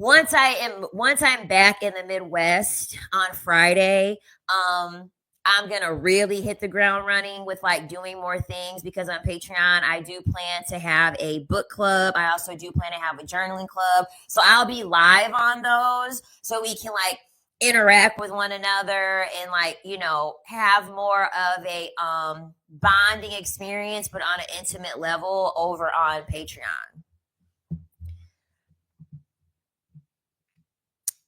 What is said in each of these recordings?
once I'm back in the Midwest on Friday, I'm gonna really hit the ground running with like doing more things because on Patreon I do plan to have a book club. I also do plan to have a journaling club. So I'll be live on those so we can like interact with one another and like, have more of a bonding experience but on an intimate level over on Patreon.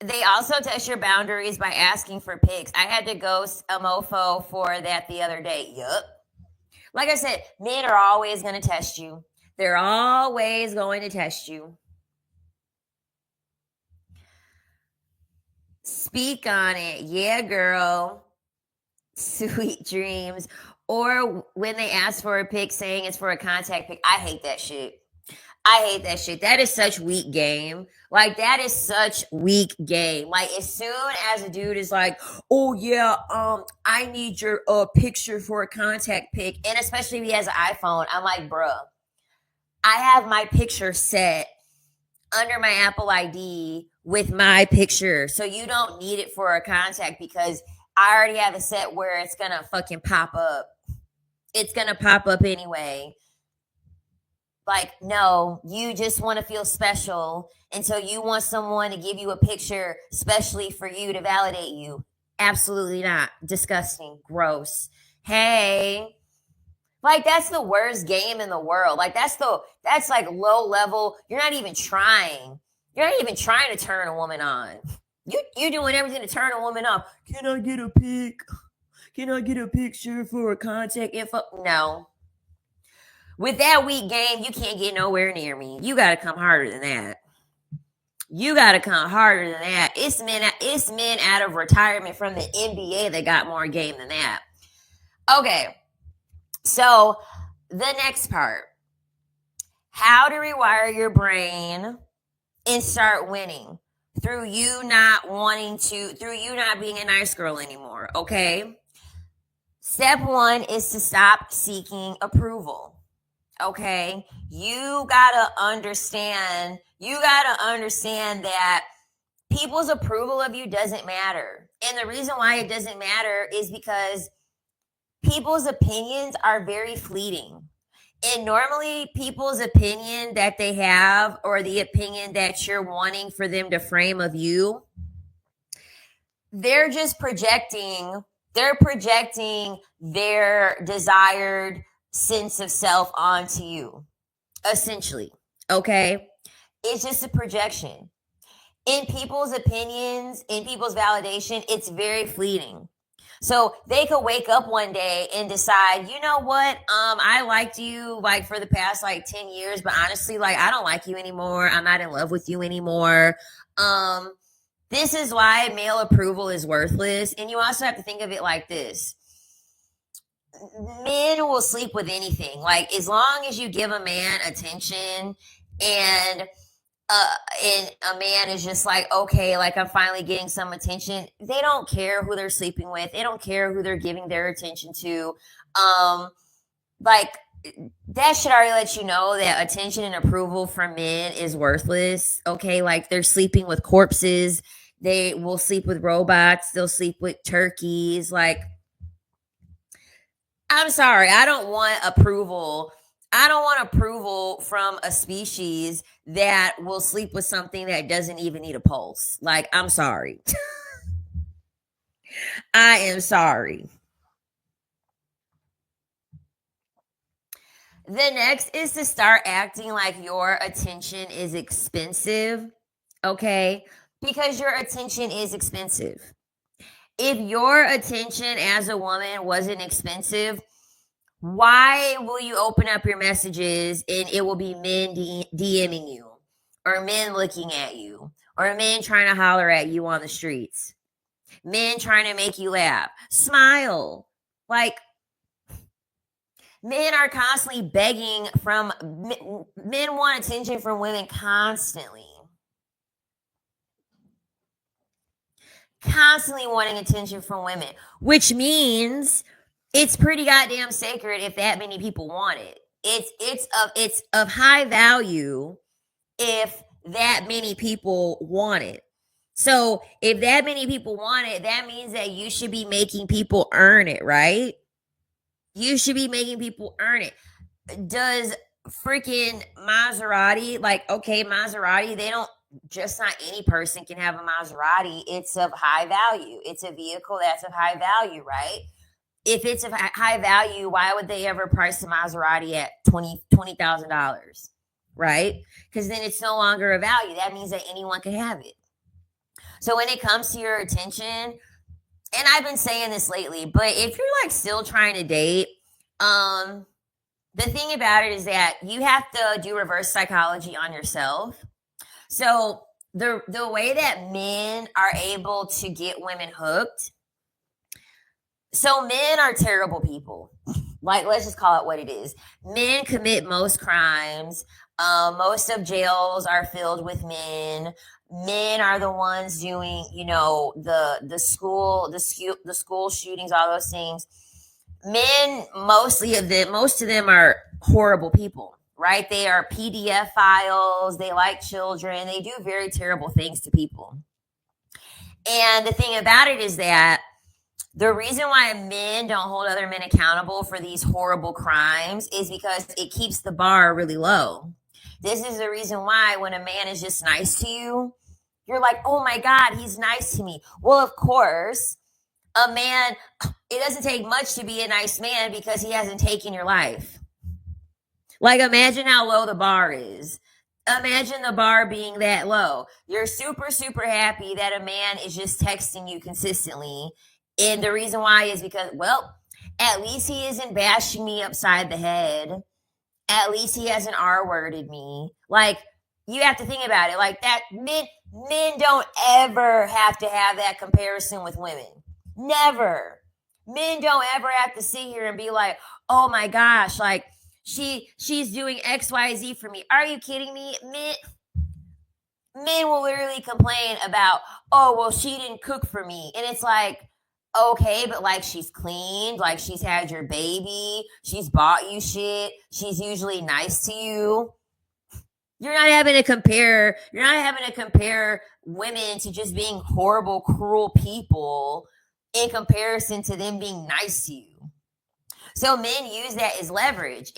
They also test your boundaries by asking for pics. I had to ghost a mofo for that the other day. Yup. Like I said, men are always going to test you. They're always going to test you. Speak on it. Yeah, girl. Sweet dreams. Or when they ask for a pic saying it's for a contact pic. I hate that shit. I hate that shit. That is such weak game. Like that is such weak game. Like as soon as a dude is like, "Oh yeah, I need your picture for a contact pic," and especially if he has an iPhone, I'm like, "Bruh, I have my picture set under my Apple ID with my picture, so you don't need it for a contact because I already have it set where it's gonna fucking pop up. It's gonna pop up anyway." Like, no, you just want to feel special. And so you want someone to give you a picture, especially for you to validate you. Absolutely not. Disgusting. Gross. Hey. Like, that's the worst game in the world. Like, that's like low level. You're not even trying. You're not even trying to turn a woman on. You're doing everything to turn a woman off. Can I get a pic? Can I get a picture for a contact info? No. With that weak game, you can't get nowhere near me. You got to come harder than that. You got to come harder than that. It's men out of retirement from the NBA that got more game than that. Okay. So, the next part. How to rewire your brain and start winning through you not being a nice girl anymore, okay? Step 1 is to stop seeking approval. Okay, you gotta understand that people's approval of you doesn't matter. And the reason why it doesn't matter is because people's opinions are very fleeting. And normally people's opinion that they have or the opinion that you're wanting for them to frame of you, they're projecting their desired sense of self onto you, essentially. Okay, it's just a projection. In people's opinions, in people's validation, it's very fleeting. So they could wake up one day and decide, you know what, I liked you like for the past like 10 years, but honestly, like I don't like you anymore. I'm not in love with you anymore. This is why male approval is worthless. And you also have to think of it like this. Men will sleep with anything. Like as long as you give a man attention and a man is just like, okay, like I'm finally getting some attention. They don't care who they're sleeping with. They don't care who they're giving their attention to. Like that should already let you know that attention and approval from men is worthless. Okay, like they're sleeping with corpses. They will sleep with robots. They'll sleep with turkeys. Like, I'm sorry, I don't want approval. I don't want approval from a species that will sleep with something that doesn't even need a pulse. Like, I'm sorry. I am sorry. The next is to start acting like your attention is expensive. Okay? Because your attention is expensive. If your attention as a woman wasn't expensive, why will you open up your messages and it will be men DMing you or men looking at you or men trying to holler at you on the streets, men trying to make you laugh, smile? Like, men are constantly begging from men want attention from women constantly wanting attention from women, which means it's pretty goddamn sacred if that many people want it. It's of high value if that many people want it. So if that many people want it, that means that you should be making people earn it, right? You should be making people earn it. Does freaking Maserati, like, okay, Maserati, they don't, just not any person can have a Maserati. It's of high value. It's a vehicle that's of high value, right? If it's of high value, why would they ever price a Maserati at $20,000, right? Because then it's no longer a value. That means that anyone can have it. So when it comes to your attention, and I've been saying this lately, but if you're like still trying to date, the thing about it is that you have to do reverse psychology on yourself. So the way that men are able to get women hooked, so men are terrible people. Like, let's just call it what it is. Men commit most crimes. Most of jails are filled with men. Men are the ones doing, the school shootings, all those things. Men, most of them are horrible people, right? They are PDF files. They like children. They do very terrible things to people. And the thing about it is that the reason why men don't hold other men accountable for these horrible crimes is because it keeps the bar really low. This is the reason why when a man is just nice to you, you're like, oh my God, he's nice to me. Well, of course, a man, it doesn't take much to be a nice man because he hasn't taken your life. Like, imagine how low the bar is. Imagine the bar being that low. You're super, super happy that a man is just texting you consistently. And the reason why is because, well, at least he isn't bashing me upside the head. At least he hasn't R-worded me. Like, you have to think about it like that. Men don't ever have to have that comparison with women. Never. Men don't ever have to sit here and be like, oh my gosh, like she's doing XYZ for me. Are you kidding me? Men will literally complain about, oh, well, she didn't cook for me. And it's like, okay, but like she's cleaned, like she's had your baby, she's bought you shit, she's usually nice to you. You're not having to compare women to just being horrible, cruel people in comparison to them being nice to you. So men use that as leverage.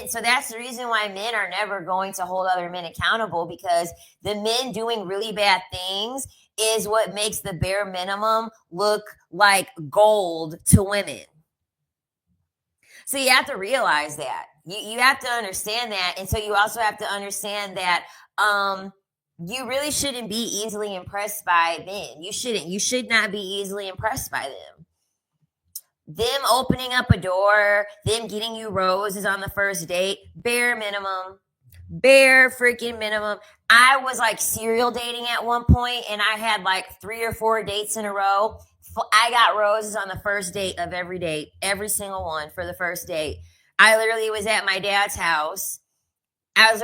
So that's the reason why men are never going to hold other men accountable, because the men doing really bad things is what makes the bare minimum look like gold to women. So you have to realize that. You have to understand that. And so you also have to understand that you really shouldn't be easily impressed by men. You shouldn't. You should not be easily impressed by them. Them opening up a door, them getting you roses on the first date, bare minimum. Bare freaking minimum. I was like serial dating at one point, and I had like 3 or 4 dates in a row. I got roses on the first date of every date, every single one for the first date. I literally was at my dad's house. And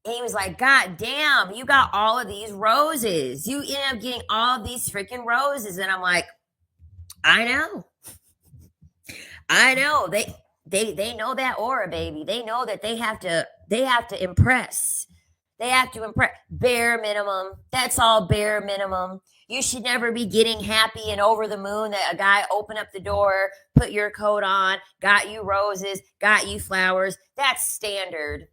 he was like, God damn, you got all of these roses. You end up getting all of these freaking roses. And I'm like, I know. They know that aura, baby. They know that they have to impress. They have to impress. Bare minimum. That's all bare minimum. You should never be getting happy and over the moon that a guy opened up the door, put your coat on, got you roses, got you flowers. That's standard.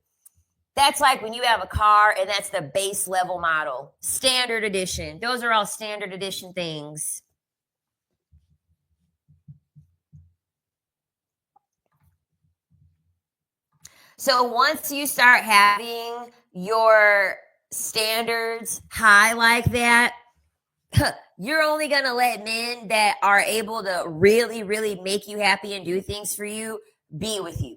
That's like when you have a car and that's the base level model. Standard edition. Those are all standard edition things. So once you start having your standards high like that, you're only going to let men that are able to really, really make you happy and do things for you be with you.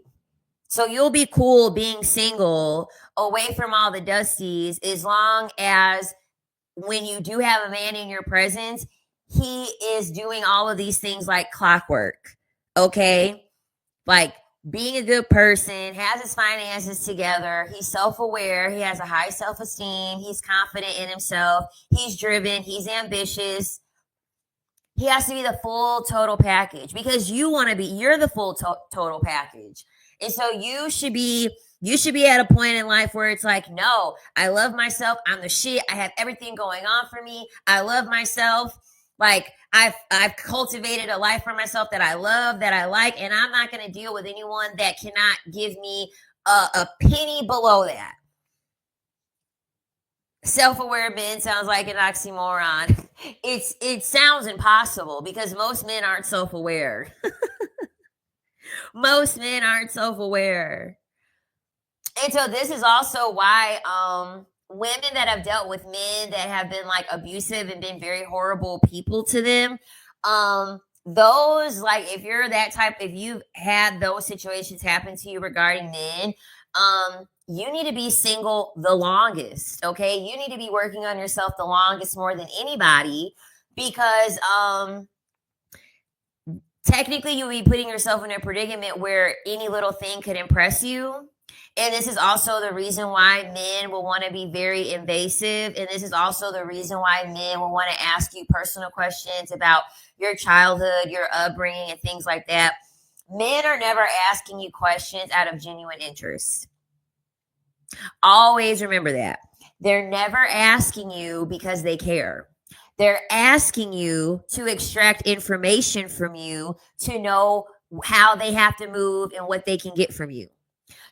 So you'll be cool being single, away from all the dusties, as long as when you do have a man in your presence, he is doing all of these things like clockwork. Okay? Like being a good person, has his finances together, he's self-aware, he has a high self-esteem, he's confident in himself, he's driven, he's ambitious. He has to be the full total package, because you're the full total package. And so you should be You should be at a point in life where it's like, no, I love myself. I'm the shit. I have everything going on for me. I love myself. Like I've cultivated a life for myself that I love, that I like, and I'm not going to deal with anyone that cannot give me a penny below that. Self-aware men sounds like an oxymoron. It sounds impossible because most men aren't self-aware. Most men aren't self-aware. And so this is also why women that have dealt with men that have been like abusive and been very horrible people to them, those, like, if you're that type, if you've had those situations happen to you regarding men, you need to be single the longest. Okay, you need to be working on yourself the longest, more than anybody, because technically you'll be putting yourself in a predicament where any little thing could impress you. And this is also the reason why men will want to be very invasive. And this is also the reason why men will want to ask you personal questions about your childhood, your upbringing, and things like that. Men are never asking you questions out of genuine interest. Always remember that. They're never asking you because they care. They're asking you to extract information from you to know how they have to move and what they can get from you.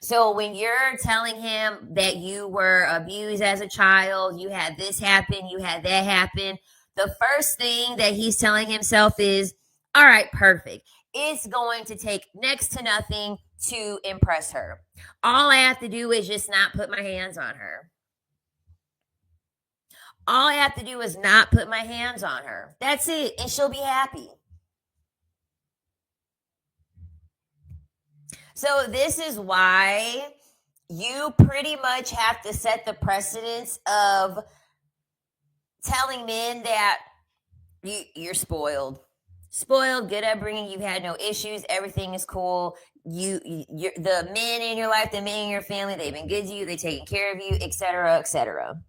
So when you're telling him that you were abused as a child, you had this happen, you had that happen, the first thing that he's telling himself is, all right, perfect. It's going to take next to nothing to impress her. All I have to do is just not put my hands on her. All I have to do is not put my hands on her. That's it. And she'll be happy. So this is why you pretty much have to set the precedence of telling men that you're spoiled. Spoiled, good upbringing, you've had no issues, everything is cool. You're the men in your life, the men in your family, they've been good to you, they've taken care of you, etc., etc.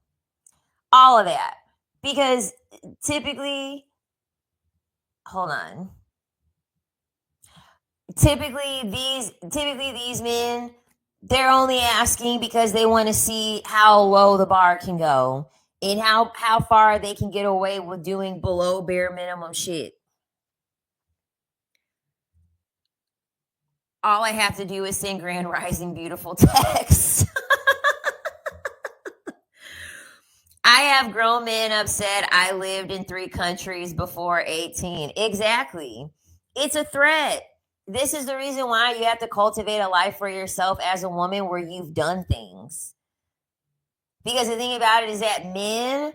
All of that. Because typically, hold on. Typically these men, they're only asking because they want to see how low the bar can go and how far they can get away with doing below bare minimum shit. All I have to do is send Grand Rising beautiful text. I have grown men upset I lived in 3 countries before 18. Exactly. It's a threat. This is the reason why you have to cultivate a life for yourself as a woman where you've done things. Because the thing about it is that men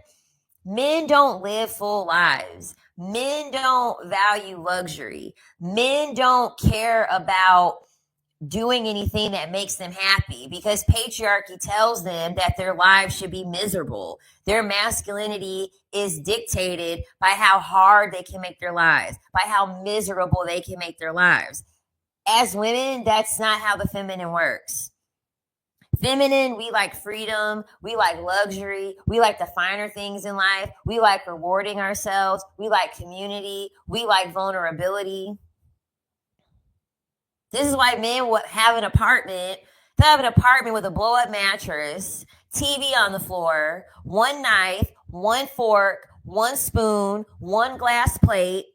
don't live full lives. Men don't value luxury. Men don't care about doing anything that makes them happy because patriarchy tells them that their lives should be miserable. Their masculinity is dictated by how hard they can make their lives, by how miserable they can make their lives. As women, that's not how the feminine works. Feminine, we like freedom, we like luxury, we like the finer things in life, we like rewarding ourselves, we like community, we like vulnerability. This is why men would have an apartment. They have an apartment with a blow-up mattress, TV on the floor, one knife, one fork, one spoon, one glass plate,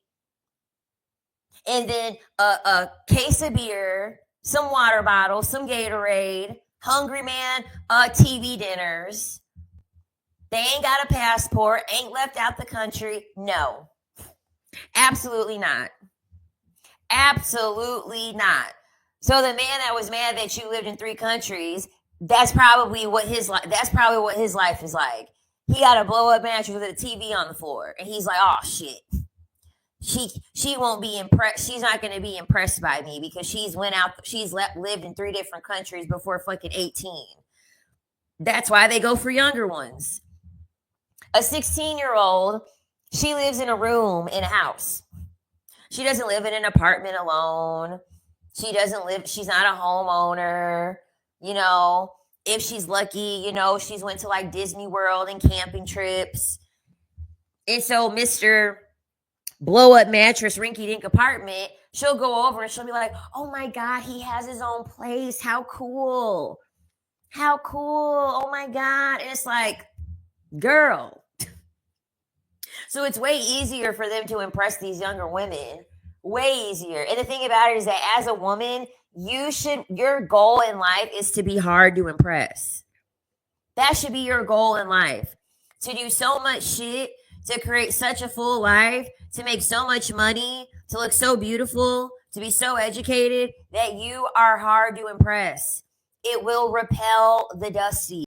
and then a case of beer, some water bottles, some Gatorade, hungry man, TV dinners. They ain't got a passport, ain't left out the country. No, absolutely not. Absolutely not. So the man that was mad that you lived in 3 countries, that's probably what his life is like. He got a blow up mattress with a TV on the floor, and he's like, "Oh shit, she won't be impressed. She's not going to be impressed by me because lived in 3 different countries before fucking 18." That's why they go for younger ones. A 16-year-old, she lives in a room in a house. She doesn't live in an apartment alone. She's not a homeowner. If she's lucky, she's went to like Disney World and camping trips. And so Mr. Blow up mattress, rinky dink apartment, she'll go over and she'll be like, "Oh my God, he has his own place. How cool." How cool. Oh my God. And it's like, girl. So it's way easier for them to impress these younger women. Way easier. And the thing about it is that as a woman, your goal in life is to be hard to impress. That should be your goal in life. To do so much shit, to create such a full life, to make so much money, to look so beautiful, to be so educated that you are hard to impress. It will repel the dusty.